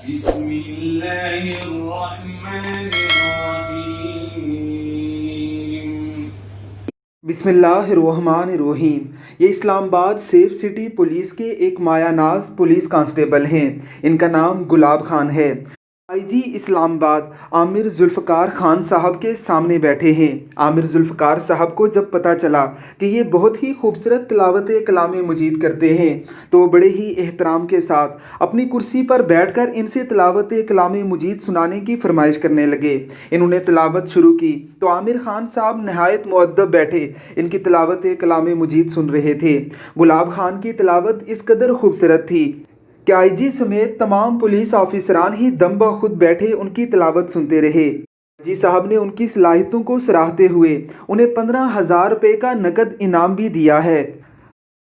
بسم اللہ الرحمن الرحیم۔ بسم اللہ الرحمن الرحیم۔ یہ اسلام آباد سیف سٹی پولیس کے ایک مایہ ناز پولیس کانسٹیبل ہیں۔ ان کا نام گلاب خان ہے۔ آئی جی اسلام آباد عامر ذوالفقار خان صاحب کے سامنے بیٹھے ہیں۔ عامر ذوالفقار صاحب کو جب پتہ چلا کہ یہ بہت ہی خوبصورت تلاوت کلام مجید کرتے ہیں تو وہ بڑے ہی احترام کے ساتھ اپنی کرسی پر بیٹھ کر ان سے تلاوت کلام مجید سنانے کی فرمائش کرنے لگے۔ انہوں نے تلاوت شروع کی تو عامر خان صاحب نہایت مؤدب بیٹھے ان کی تلاوت کلام مجید سن رہے تھے۔ گلاب خان کی تلاوت اس قدر خوبصورت تھی کہ آئی جی سمیت تمام پولیس آفیسران ہی دم بخود بیٹھے ان کی تلاوت سنتے رہے۔ جی صاحب نے ان کی صلاحیتوں کو سراہتے ہوئے انہیں 15,000 روپے کا نقد انعام بھی دیا ہے۔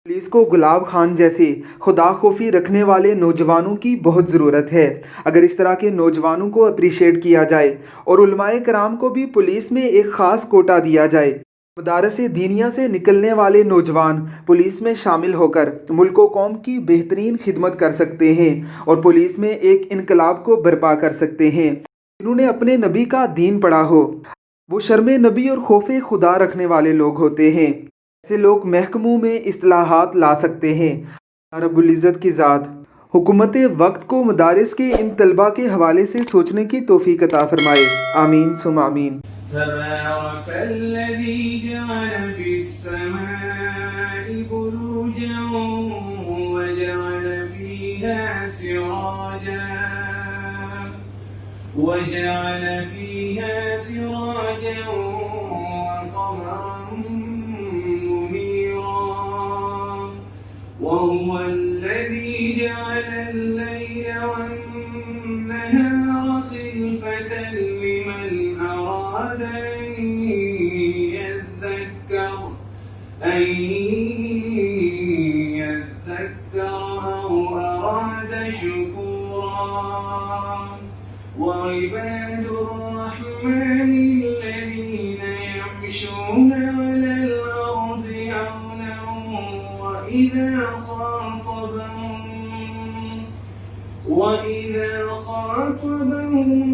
پولیس کو گلاب خان جیسے خدا خوفی رکھنے والے نوجوانوں کی بہت ضرورت ہے۔ اگر اس طرح کے نوجوانوں کو اپریشیٹ کیا جائے اور علماء کرام کو بھی پولیس میں ایک خاص کوٹا دیا جائے، مدارس دینیہ سے نکلنے والے نوجوان پولیس میں شامل ہو کر ملک و قوم کی بہترین خدمت کر سکتے ہیں اور پولیس میں ایک انقلاب کو برپا کر سکتے ہیں۔ جنہوں نے اپنے نبی کا دین پڑھا ہو وہ شرم نبی اور خوف خدا رکھنے والے لوگ ہوتے ہیں۔ ایسے لوگ محکموں میں اصلاحات لا سکتے ہیں۔ رب العزت کی ذات حکومت وقت کو مدارس کے ان طلباء کے حوالے سے سوچنے کی توفیق عطا فرمائے۔ آمین ثم آمین۔ تبارک الذی جعل فی السماء بروجا وجعل فیہا سراجا وقمرا منیرا وهو الذی جعل اللیل والنہار خلفة لمن أراد أن يذكر أو أراد شكورا وعباد الرحمن الذين يمشون على الأرض هونا وإذا خاطبهم